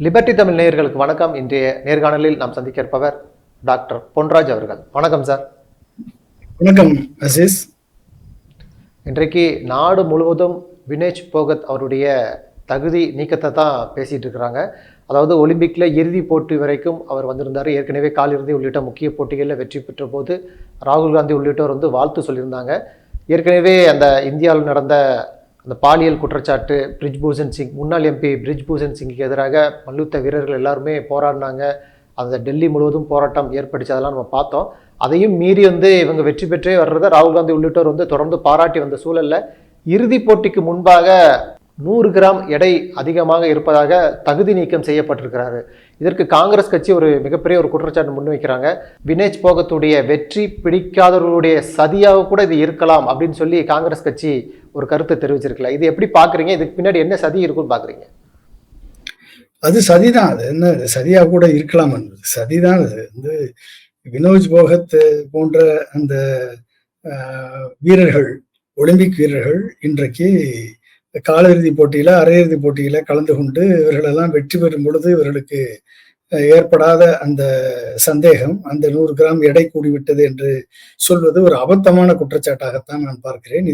Liberty Tamil நேயர்களுக்கு வணக்கம். இன்றைய நேர்காணலில் நாம் சந்திக்க இருப்பவர் டாக்டர் பொன்ராஜ் அவர்கள். வணக்கம் சார். வணக்கம் அசீஸ். இன்றைக்கு நாடு முழுவதும் வினேஷ் போகத் அவருடைய தகுதி நீக்கத்தை தான் பேசிகிட்டு இருக்கிறாங்க. அதாவது ஒலிம்பிக்கில் இறுதி போட்டி வரைக்கும் அவர் வந்திருந்தார். ஏற்கனவே காலிறுதி உள்ளிட்ட முக்கிய போட்டிகளில் வெற்றி பெற்ற போது ராகுல் காந்தி உள்ளிட்டோர் வாழ்த்து சொல்லியிருந்தாங்க. ஏற்கனவே அந்த இந்தியாவில் நடந்த அந்த பாலியல் குற்றச்சாட்டு பிரிஜ்பூஷன் சிங், முன்னாள் எம்பி பிரிஜ்பூஷன் சிங்குக்கு எதிராக மல்யுத்த வீரர்கள் எல்லாருமே போராடினாங்க. அந்த டெல்லி முழுவதும் போராட்டம் ஏற்பட்டுச்சு. அதெல்லாம் நம்ம பார்த்தோம். அதையும் மீறி இவங்க வெற்றி பெற்றே வர்றதை ராகுல் காந்தி உள்ளிட்டோர் தொடர்ந்து பாராட்டி வந்த சூழல்ல இறுதி போட்டிக்கு முன்பாக 100 கிராம் எடை அதிகமாக இருப்பதாக தகுதி நீக்கம் செய்யப்பட்டிருக்கிறாரு. இதற்கு காங்கிரஸ் கட்சி ஒரு மிகப்பெரிய ஒரு குற்றச்சாட்டு முன்வைக்கிறாங்க. வினேஷ் போகத்துடைய வெற்றி பிடிக்காதவர்களுடைய சதியாக கூட இது இருக்கலாம் அப்படின்னு சொல்லி காங்கிரஸ் கட்சி ஒரு கருத்தை தெரிவிச்சிருக்கல. இது எப்படி பாக்குறீங்க? இதுக்கு பின்னாடி என்ன சதி இருக்குன்னு பாக்குறீங்க? அது சதிதான். அது என்ன சதியா கூட இருக்கலாம். சதிதான். அது வினோஜ் போகத் போன்ற அந்த வீரர்கள், ஒலிம்பிக் வீரர்கள் இன்றைக்கு காலிறுதி போட்டியில, அரையிறுதி போட்டியில கலந்து கொண்டு இவர்களெல்லாம் வெற்றி பெறும் பொழுது இவர்களுக்கு ஏற்படாத அந்த சந்தேகம், அந்த 100 கிராம் எடை கூடிவிட்டது என்று சொல்வது ஒரு அபத்தமான குற்றச்சாட்டாகத்தான் நான் பார்க்கிறேன்.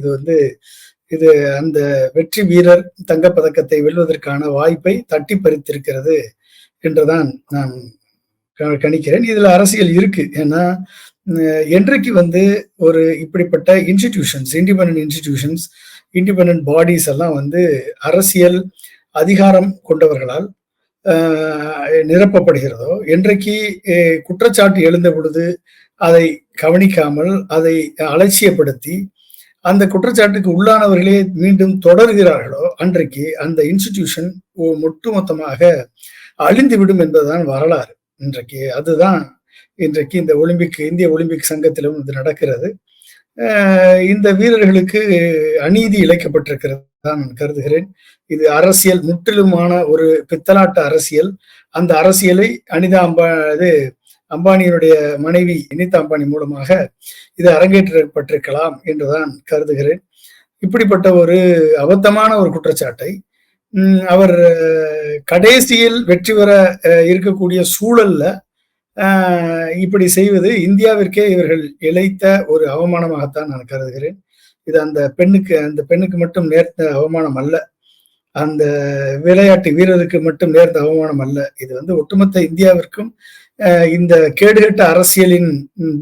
இது அந்த வெற்றி வீரர் தங்கப்பதக்கத்தை வெல்வதற்கான வாய்ப்பை தட்டி பறித்திருக்கிறது என்றுதான் நான் கணிக்கிறேன். இதுல அரசியல் இருக்கு. ஏன்னா என்றைக்கு ஒரு இப்படிப்பட்ட institutions, independent institutions, independent bodies எல்லாம் அரசியல் அதிகாரம் கொண்டவர்களால் நிரப்பப்படுகிறதோ, என்றைக்கு குற்றச்சாட்டு எழுந்த பொழுது அதை கவனிக்காமல், அதை அலட்சியப்படுத்தி அந்த குற்றச்சாட்டுக்கு உள்ளானவர்களே மீண்டும் தொடர்கிறார்களோ, அன்றைக்கு அந்த இன்ஸ்டிடியூஷன் ஒட்டுமொத்தமாக அழிந்துவிடும் என்பதுதான் வரலாறு. அதுதான் இன்றைக்கு இந்த இந்திய ஒலிம்பிக் சங்கத்திலும் இது நடக்கிறது. இந்த வீரர்களுக்கு அநீதி இழைக்கப்பட்டிருக்கிறது தான் நான் கருதுகிறேன். இது அரசியல், முற்றிலுமான ஒரு பித்தலாட்ட அரசியல். அந்த அரசியலை அம்பானியினுடைய மனைவி அனிதா அம்பானி மூலமாக இது அரங்கேற்றப்பட்டிருக்கலாம் என்றுதான் கருதுகிறேன். இப்படிப்பட்ட ஒரு அபத்தமான ஒரு குற்றச்சாட்டை அவர் கடைசியில் வெற்றி பெற இருக்கக்கூடிய சூழல்ல இப்படி செய்வது இந்தியாவிற்கே இவர்கள் இழைத்த ஒரு அவமானமாகத்தான் நான் கருதுகிறேன். இது அந்த பெண்ணுக்கு மட்டும் நேர்ந்த அவமானம் அல்ல, அந்த விளையாட்டு வீரருக்கு மட்டும் நேர்ந்த அவமானம் அல்ல. இது ஒட்டுமொத்த இந்தியாவிற்கும் இந்த கேடுகட்ட அரசியலின்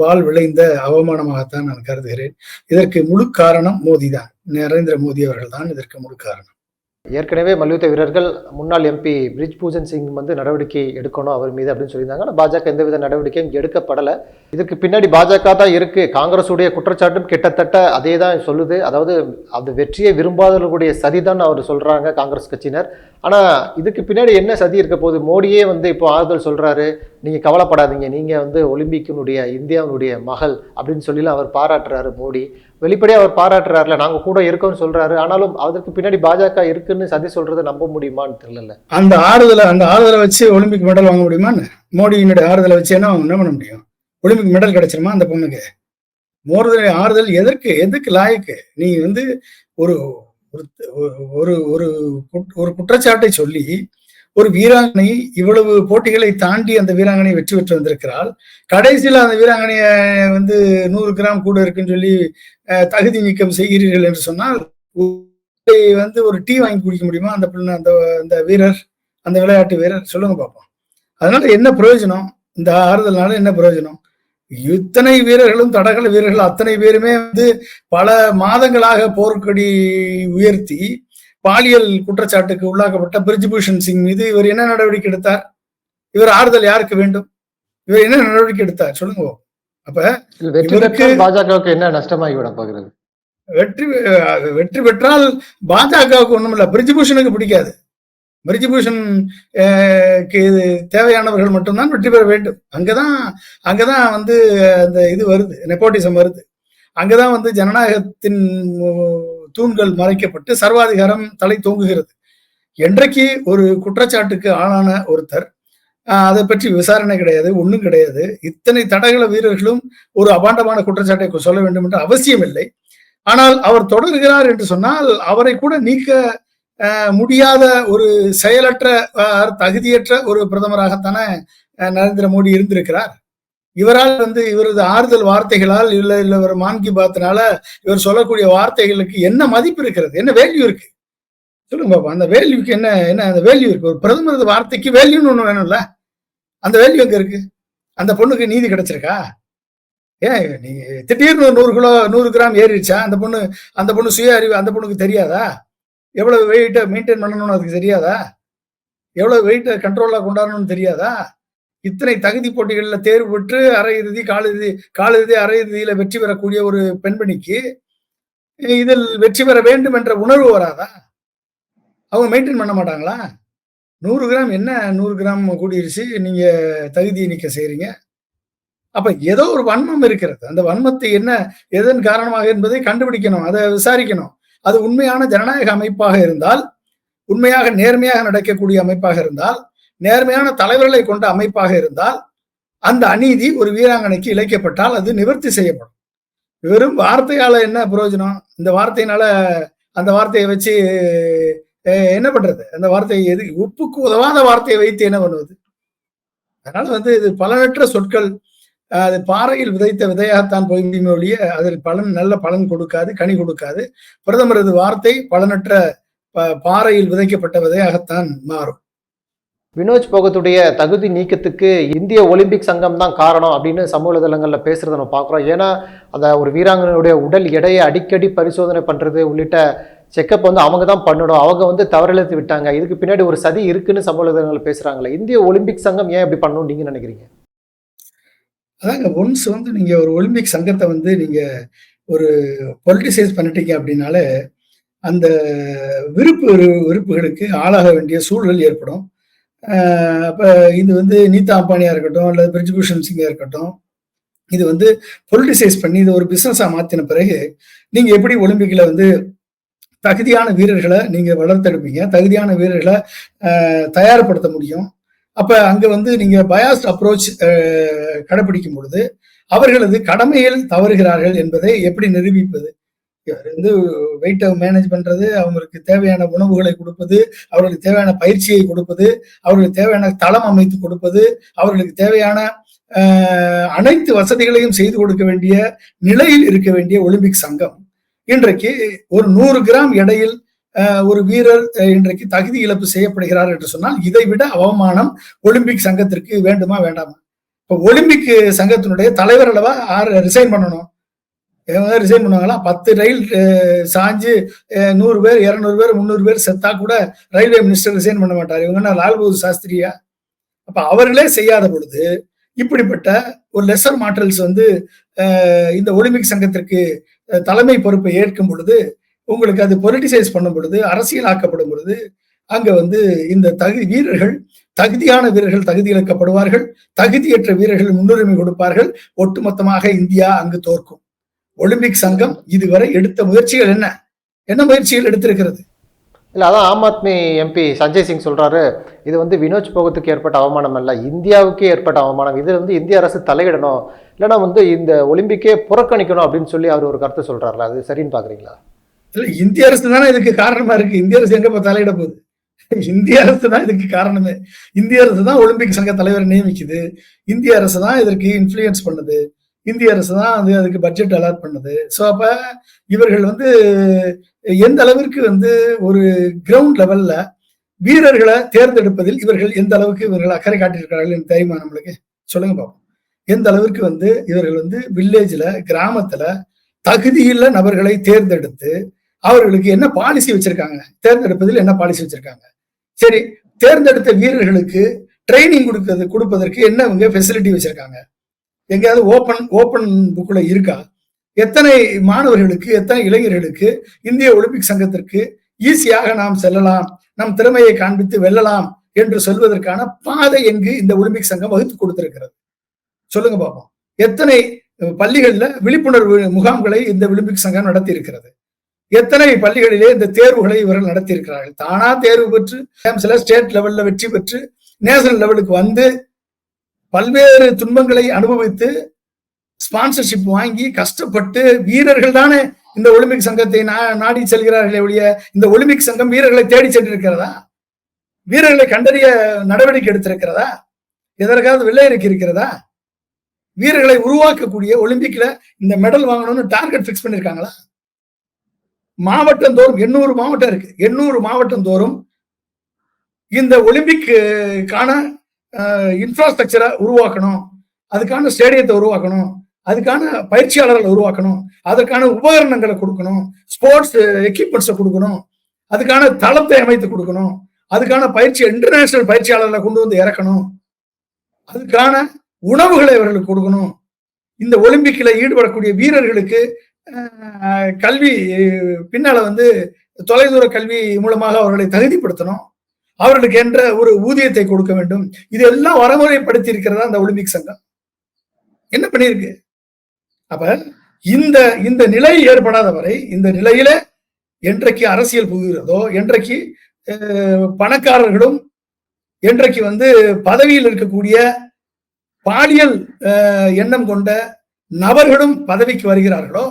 பால் விளைந்த அவமானமாகத்தான் நான் கருதுகிறேன். இதற்கு முழு காரணம் மோடி தான், நரேந்திர மோடி அவர்கள் தான் இதற்கு முழு காரணம். ஏற்கனவே மல்யுத்த வீரர்கள் முன்னாள் எம்பி பிரிஜ்பூஷன் சிங் நடவடிக்கை எடுக்கணும் அவர் மீது அப்படின்னு சொல்லியிருந்தாங்க. ஆனால் பாஜக எந்தவித நடவடிக்கையும் எடுக்கப்படலை. இதுக்கு பின்னாடி பாஜக தான் இருக்கு. காங்கிரஸுடைய குற்றச்சாட்டும் கிட்டத்தட்ட அதே தான் சொல்லுது. அதாவது அந்த வெற்றியை விரும்பாதவர்களுடைய சதிதான் அவர் சொல்றாங்க காங்கிரஸ் கட்சியினர். ஆனா இதுக்கு பின்னாடி என்ன சதி இருக்க போகுது? மோடியே இப்போ ஆறுதல் சொல்றாரு, நீங்க கவலைப்படாதீங்க, நீங்க ஒலிம்பிக்கினுடைய இந்தியாவினுடைய மகள் அப்படின்னு சொல்லி அவர் பாராட்டுறாரு. மோடி வெளிப்படையாக அவர் பாராட்டுறாருல, நாங்க கூட இருக்கோம்னு சொல்றாரு. ஆனாலும் அதற்கு பின்னாடி பாஜக இருக்குன்னு சதி சொல்றதை நம்ப முடியுமான்னு தெரியல. அந்த ஆறுதலை வச்சு ஒலிம்பிக் மெடல் வாங்க முடியுமா? மோடியினுடைய ஆறுதலை வச்சு என்ன பண்ண முடியும்? ஒலிம்பிக் மெடல் கிடைச்சிருமா அந்த பொண்ணுக்கு? மோடி ஆறுதல் எதுக்கு லாயக்கு? நீ ஒரு ஒரு குற்றச்சாட்டை சொல்லி ஒரு வீராங்கனை இவ்வளவு போட்டிகளை தாண்டி அந்த வீராங்கனை வெற்றி பெற்று வந்திருக்கிறாள். கடைசியில் அந்த வீராங்கனைய 100 கிராம் கூட இருக்குன்னு சொல்லி தகுதி நீக்கம் செய்கிறீர்கள் என்று சொன்னால் ஒரு டீ வாங்கி குடிக்க முடியுமா அந்த பிள்ளை, அந்த வீரர், அந்த விளையாட்டு வீரர்? சொல்லுங்க பார்ப்போம். அதனால என்ன பிரயோஜனம்? இந்த ஆறுதல்னால என்ன பிரயோஜனம்? இத்தனை வீரர்களும், தடகள வீரர்கள் அத்தனை பேருமே பல மாதங்களாக போர்க்கொடி உயர்த்தி பாலியல் குற்றச்சாட்டுக்கு உள்ளாக்கப்பட்ட பிரிஜ்பூஷன் சிங் மீது இவர் என்ன நடவடிக்கை எடுத்தார்? இவர் ஆறுதல் யாருக்கு வேண்டும்? இவர் என்ன நடவடிக்கை எடுத்தார் சொல்லுங்க. அப்ப பாஜகவுக்கு என்ன நஷ்டமாகிவிட போகிறது? வெற்றி பெற்றால் பாஜகவுக்கு ஒண்ணும் இல்ல, பிரிஜ்பூஷனுக்கு பிடிக்காது. பிரிஜ்பூஷன் தேவையானவர்கள் மட்டும்தான் வெற்றி பெற வேண்டும். அங்கதான் அந்த இது வருது, நெப்போட்டிசம் வருது. அங்கதான் ஜனநாயகத்தின் தூண்கள் மறைக்கப்பட்டு சர்வாதிகாரம் தலை தூங்குகிறது. என்றைக்கு ஒரு குற்றச்சாட்டுக்கு ஆளான ஒருத்தர், அதை பற்றி விசாரணை கிடையாது, ஒண்ணும் கிடையாது, இத்தனை தடகள வீரர்களும் ஒரு அபாண்டமான குற்றச்சாட்டை சொல்ல வேண்டும் என்று அவசியம் இல்லை. ஆனால் அவர் தொடர்கிறார் என்று சொன்னால் அவரை கூட நீக்க முடியாத ஒரு செயலற்ற தகுதியற்ற ஒரு பிரதமராகத்தானே நரேந்திர மோடி இருந்திருக்கிறார். இவரால் இவரது ஆறுதல் வார்த்தைகளால் இல்ல ஒரு மான் கி பாத்னால இவர் சொல்லக்கூடிய வார்த்தைகளுக்கு என்ன மதிப்பு இருக்கிறது, என்ன வேல்யூ இருக்கு சொல்லுங்க பாப்பா. அந்த வேல்யூக்கு என்ன என்ன அந்த வேல்யூ இருக்கு? ஒரு பிரதமரது வார்த்தைக்கு வேல்யூன்னு ஒண்ணு வேணும்ல. அந்த வேல்யூ எங்க இருக்கு? அந்த பொண்ணுக்கு நீதி கிடைச்சிருக்கா? ஏன் நீங்க திடீர்னு 100 கிராம் ஏறிடுச்சா? அந்த பொண்ணு சுய அறிவு அந்த பொண்ணுக்கு தெரியாதா? எவ்வளவு வெயிட்ட மெயின்டைன் பண்ணணும்னு அதுக்கு தெரியாதா? எவ்வளவு வெயிட்ட கண்ட்ரோலா கொண்டாடணும்னு தெரியாதா? இத்தனை தகுதி போட்டிகளில் தேர்வு பெற்று அரையிறுதி காலிறுதி அரையிறுதியில வெற்றி பெறக்கூடிய ஒரு பெண்மணிக்கு இதில் வெற்றி பெற வேண்டும் என்ற உணர்வு வராதா? அவங்க மெயின்டைன் பண்ண மாட்டாங்களா? 100 கிராம் என்ன 100 கிராம் கூடிருச்சு, நீங்க தகுதியை நீக்க செய்றீங்க. அப்ப ஏதோ ஒரு வன்மம் இருக்கிறது. அந்த வன்மத்தை எதன் காரணமாக என்பதை கண்டுபிடிக்கணும், அதை விசாரிக்கணும். அது உண்மையான ஜனநாயக அமைப்பாக இருந்தால், உண்மையாக நேர்மையாக நடக்கக்கூடிய அமைப்பாக இருந்தால், நேர்மையான தலைவர்களை கொண்ட அமைப்பாக இருந்தால், அந்த அநீதி ஒரு வீராங்கனைக்கு இழைக்கப்பட்டால் அது நிவர்த்தி செய்யப்படும். வெறும் வார்த்தையால என்ன பிரயோஜனம்? இந்த வார்த்தையினால அந்த வார்த்தையை வச்சு என்ன பண்றது? அந்த வார்த்தை உப்புக்கு உதவாத வார்த்தையை வைத்து என்ன பண்ணுவது? அதனால இது பலனற்ற சொற்கள். அது பாறையில் விதைத்த விதையாகத்தான் போய் முடியுமே ஒழிய அதில் நல்ல பலன் கொடுக்காது, கனி கொடுக்காது. பிரதமரது வார்த்தை பலனற்ற பாறையில் விதைக்கப்பட்ட விதையாகத்தான் மாறும். வினோஜ் போகத்துடைய தகுதி நீக்கத்துக்கு இந்திய ஒலிம்பிக் சங்கம் தான் காரணம் அப்படின்னு சமூக வலைதளங்களில் பேசுறதை நம்ம பார்க்குறோம். ஏன்னா அந்த ஒரு வீராங்கனையுடைய உடல் எடையை அடிக்கடி பரிசோதனை பண்ணுறது உள்ளிட்ட செக்கப் அவங்க தான் பண்ணணும். அவங்க தவறிழைத்து விட்டாங்க. இதுக்கு பின்னாடி ஒரு சதி இருக்குன்னு சமூக வலைதளங்கள் பேசுறாங்களே. இந்திய ஒலிம்பிக் சங்கம் ஏன் இப்படி பண்ணணும்னு நீங்க நினைக்கிறீங்க? அதாங்க ஒன்ஸ் நீங்க ஒரு ஒலிம்பிக் சங்கத்தை நீங்க ஒரு பொலிட்டிசைஸ் பண்ணிட்டீங்க அப்படின்னாலே அந்த விருப்புகளுக்கு ஆளாக வேண்டிய சூழல் ஏற்படும். அப்ப இது நீதா அம்பானியா இருக்கட்டும் அல்லது பிரிஜ்பூஷன் சிங்கா இருக்கட்டும், இது பொலிட்டிசைஸ் பண்ணி இது ஒரு பிசினஸா மாத்தின பிறகு நீங்க எப்படி ஒலிம்பிக்ல தகுதியான வீரர்களை நீங்க வளர்த்தெடுப்பீங்க, தகுதியான வீரர்களை தயார்படுத்த முடியும். அப்ப அங்க நீங்க பயாஸ்ட் அப்ரோச் கடைபிடிக்கும் பொழுது அவர்களது கடமையில் தவறுகிறார்கள் என்பதை எப்படி நிரூபிப்பது? வெயிட்டை மேனேஜ் பண்றது, அவங்களுக்கு தேவையான உணவுகளை கொடுப்பது, அவர்களுக்கு தேவையான பயிற்சியை கொடுப்பது, அவர்களுக்கு தேவையான தளம் அமைத்து கொடுப்பது, அவர்களுக்கு தேவையான அனைத்து வசதிகளையும் செய்து கொடுக்க வேண்டிய நிலையில் இருக்க வேண்டிய ஒலிம்பிக் சங்கம் இன்றைக்கு ஒரு 100 கிராம் எடையில் ஒரு வீரர் இன்றைக்கு தகுதி இழப்பு செய்யப்படுகிறார் என்று சொன்னால் இதை விட அவமானம் ஒலிம்பிக் சங்கத்திற்கு வேண்டுமா வேண்டாமா? இப்ப ஒலிம்பிக் சங்கத்தினுடைய தலைவர் அளவா ரிசைன் பண்ணணும். ரிசைன் பண்ணுவாங்களா? 10 ரயில் சாஞ்சு 100 பேர் 200 பேர் 300 பேர் செத்தா கூட ரயில்வே மினிஸ்டர் ரிசைன் பண்ண மாட்டார். இவங்க லால் பகதூர் சாஸ்திரியா? அப்ப அவர்களே செய்யாத பொழுது இப்படிப்பட்ட ஒரு லெசர் மாற்றல்ஸ் இந்த ஒலிம்பிக் சங்கத்திற்கு தலைமை பொறுப்பை ஏற்கும் பொழுது உங்களுக்கு அது பொலிட்டிசைஸ் பண்ணும் பொழுது, அரசியலாக்கப்படும் பொழுது அங்க இந்த தகுதியான வீரர்கள் தகுதி இழக்கப்படுவார்கள், தகுதியற்ற வீரர்கள் முன்னுரிமை கொடுப்பார்கள். ஒட்டுமொத்தமாக இந்தியா அங்கு தோற்கும். ஒலிம்பிக் சங்கம் இதுவரை எடுத்த முயற்சிகள் என்ன முயற்சிகள் எடுத்திருக்கிறது? இல்ல அதான் ஆம் ஆத்மி எம்பி சஞ்சய் சிங் சொல்றாரு, இது வினோஜ் போகத்துக்கு ஏற்பட்ட அவமானம் அல்ல, இந்தியாவுக்கே ஏற்பட்ட அவமானம். இதுல இந்திய அரசு தலையிடணும், இல்லைன்னா இந்த ஒலிம்பிக்கே புறக்கணிக்கணும் அப்படின்னு சொல்லி அவர் ஒரு கருத்தை சொல்றாருல, அது சரின்னு பாக்குறீங்களா? இல்ல, இந்திய அரசு தானே இதுக்கு காரணமா இருக்கு. இந்திய அரசு எங்க தலையிட போகுது? இந்திய அரசு தான் இதுக்கு காரணமே. இந்திய அரசு தான் ஒலிம்பிக் சங்க தலைவரை நியமிக்குது. இந்திய அரசு தான் இதற்கு இன்ஃபுளுயன்ஸ் பண்ணுது. இந்திய அரசு தான் அதுக்கு பட்ஜெட் அலாட் பண்ணுது. ஸோ அப்ப இவர்கள் எந்த அளவிற்கு ஒரு கிரவுண்ட் லெவல்ல வீரர்களை தேர்ந்தெடுப்பதில் இவர்கள் எந்த அளவுக்கு இவர்கள் அக்கறை காட்டியிருக்கிறார்கள் என்று தெரியுமா நம்மளுக்கு? சொல்லுங்க பாப்போம். எந்த அளவிற்கு இவர்கள் வில்லேஜ்ல கிராமத்துல தகுதியுள்ள நபர்களை தேர்ந்தெடுத்து அவர்களுக்கு என்ன பாலிசி வச்சிருக்காங்க, தேர்ந்தெடுப்பதில் என்ன பாலிசி வச்சிருக்காங்க? சரி, தேர்ந்தெடுத்த வீரர்களுக்கு ட்ரைனிங் கொடுப்பதற்கு என்ன ஃபெசிலிட்டி வச்சிருக்காங்க? எங்கேயாவது ஓப்பன் புக்ல இருக்கா? எத்தனை மாணவர்களுக்கு, எத்தனை இளைஞர்களுக்கு இந்திய ஒலிம்பிக் சங்கத்திற்கு ஈஸியாக நாம் செல்லலாம், நம் திறமையை காண்பித்து வெல்லலாம் என்று சொல்வதற்கான பாதை எங்கு இந்த ஒலிம்பிக் சங்கம் வகுத்து கொடுத்திருக்கிறது? சொல்லுங்க பார்ப்போம். எத்தனை பள்ளிகள்ல விழிப்புணர்வு முகாம்களை இந்த ஒலிம்பிக் சங்கம் நடத்தி இருக்கிறது? எத்தனை பள்ளிகளிலே இந்த தேர்வுகளை இவர்கள் நடத்தி இருக்கிறார்கள்? தானா தேர்வு பெற்று சில ஸ்டேட் லெவல்ல வெற்றி பெற்று நேஷனல் லெவலுக்கு பல்வேறு துன்பங்களை அனுபவித்து ஸ்பான்சர்ஷிப் வாங்கி கஷ்டப்பட்டு வீரர்கள் தானே இந்த ஒலிம்பிக் சங்கத்தை நாடி செல்கிறார்களே ஒழிய இந்த ஒலிம்பிக் சங்கம் வீரர்களை தேடி சென்றிருக்கிறதா? வீரர்களை கண்டறிய நடவடிக்கை எடுத்திருக்கிறதா? எதற்காவது வெள்ளை இறக்கி இருக்கிறதா? வீரர்களை உருவாக்கக்கூடிய ஒலிம்பிக்ல இந்த மெடல் வாங்கணும்னு டார்கெட் பிக்ஸ் பண்ணிருக்காங்களா? மாவட்டம் தோறும் 800 மாவட்டம் இருக்கு. 800 மாவட்டம் தோறும் இந்த ஒலிம்பிக்கான இன்ஃப்ராஸ்ட்ரக்சரை உருவாக்கணும், அதுக்கான ஸ்டேடியத்தை உருவாக்கணும், அதுக்கான பயிற்சியாளர்களை உருவாக்கணும், அதற்கான உபகரணங்களை கொடுக்கணும், ஸ்போர்ட்ஸ் எக்யூப்மெண்ட்ஸை கொடுக்கணும், அதுக்கான தளத்தை அமைத்து கொடுக்கணும், அதுக்கான பயிற்சி இன்டர்நேஷனல் பயிற்சியாளர்களை கொண்டு வந்து இறக்கணும், அதுக்கான உணவுகளை அவர்களுக்கு கொடுக்கணும். இந்த ஒலிம்பிக்ல ஈடுபடக்கூடிய வீரர்களுக்கு கல்வி பின்னால தொலைதூர கல்வி மூலமாக அவர்களை தகுதிப்படுத்தணும், அவர்களுக்கு என்ற ஒரு ஊதியத்தை கொடுக்க வேண்டும். இதெல்லாம் வரமுறைப்படுத்தி இருக்கிறதா அந்த ஒலிம்பிக் சங்கம்? என்ன பண்ணிருக்கு? அப்ப இந்த நிலை ஏற்படாத வரை, இந்த நிலையில என்றைக்கு அரசியல் புகுகிறதோ, என்றைக்கு பணக்காரர்களும், என்றைக்கு பதவியில் இருக்கக்கூடிய பாலியல் எண்ணம் கொண்ட நபர்களும் பதவிக்கு வருகிறார்களோ,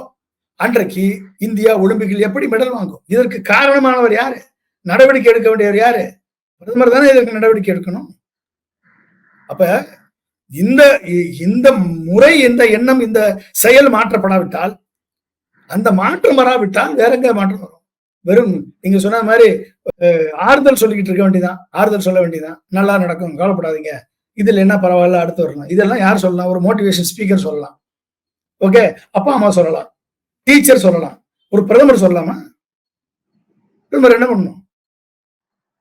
அன்றைக்கு இந்தியா ஒலிம்பிக்கில் எப்படி மெடல் வாங்கும்? இதற்கு காரணமானவர் யாரு? நடவடிக்கை எடுக்க வேண்டியவர் யாரு? பிரதமர் தானே இதற்கு நடவடிக்கை எடுக்கணும். அப்ப இந்த முறை, இந்த எண்ணம், இந்த செயல் மாற்றப்படாவிட்டால், அந்த மாற்றம் வராவிட்டால் வேற எங்க மாற்றம் வரும்? வெறும் நீங்க சொன்ன மாதிரி ஆறுதல் சொல்லிக்கிட்டு இருக்க வேண்டியதான், ஆறுதல் சொல்ல வேண்டியதான், நல்லா நடக்கும், கவலைப்படாதீங்க, இதுல என்ன பரவாயில்ல, அடுத்து வரணும். இதெல்லாம் யார் சொல்லலாம்? ஒரு மோட்டிவேஷன் ஸ்பீக்கர் சொல்லலாம், ஓகே, அப்பா அம்மா சொல்லலாம், டீச்சர் சொல்லலாம், ஒரு பிரதமர் சொல்லலாமா? பிரதமர் என்ன பண்ணணும்?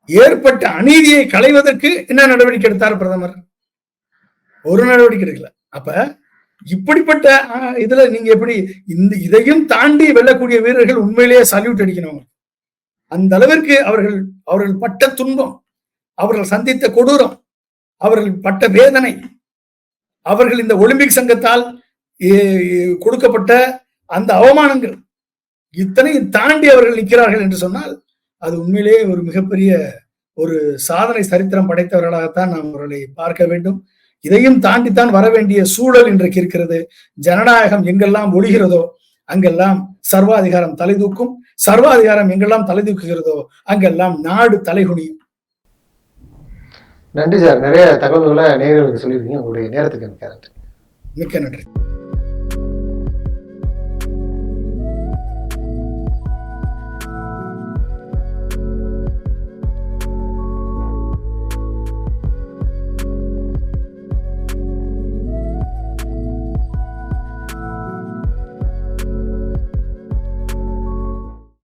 ஏற்பட்ட அநீதியை களைவதற்கு என்ன நடவடிக்கை எடுத்தார் பிரதமர்? ஒரு நடவடிக்கை எடுக்கல. அப்ப இப்படிப்பட்ட இதுல நீங்க எப்படி இதையும் தாண்டி வெல்லக்கூடிய வீரர்கள் உண்மையிலேயே சல்யூட் அடிக்கணும். அந்த அளவிற்கு அவர்கள் பட்ட துன்பம், அவர்கள் சந்தித்த கொடூரம், அவர்கள் பட்ட வேதனை, அவர்கள் இந்த ஒலிம்பிக் சங்கத்தால் கொடுக்கப்பட்ட அந்த அவமானங்கள், இத்தனையும் தாண்டி அவர்கள் நிற்கிறார்கள் என்று சொன்னால் அது உண்மையிலேயே ஒரு மிகப்பெரிய ஒரு சாதனை சரித்திரம் படைத்தவர்களாகத்தான் நாம் அவர்களை பார்க்க வேண்டும். இதையும் தாண்டித்தான் வர வேண்டிய சூழல் இன்றைக்கு இருக்கிறது. ஜனநாயகம் எங்கெல்லாம் ஒழிகிறதோ அங்கெல்லாம் சர்வாதிகாரம் தலைதூக்கும், சர்வாதிகாரம் எங்கெல்லாம் தலைதூக்குகிறதோ அங்கெல்லாம் நாடு தலைகுனியும். நன்றி சார், நிறைய தகவல்களை நேயர்களுக்கு சொல்லியிருக்கீங்க. உங்களுடைய நேரத்துக்கு மிக்க நன்றி. மிக்க நன்றி.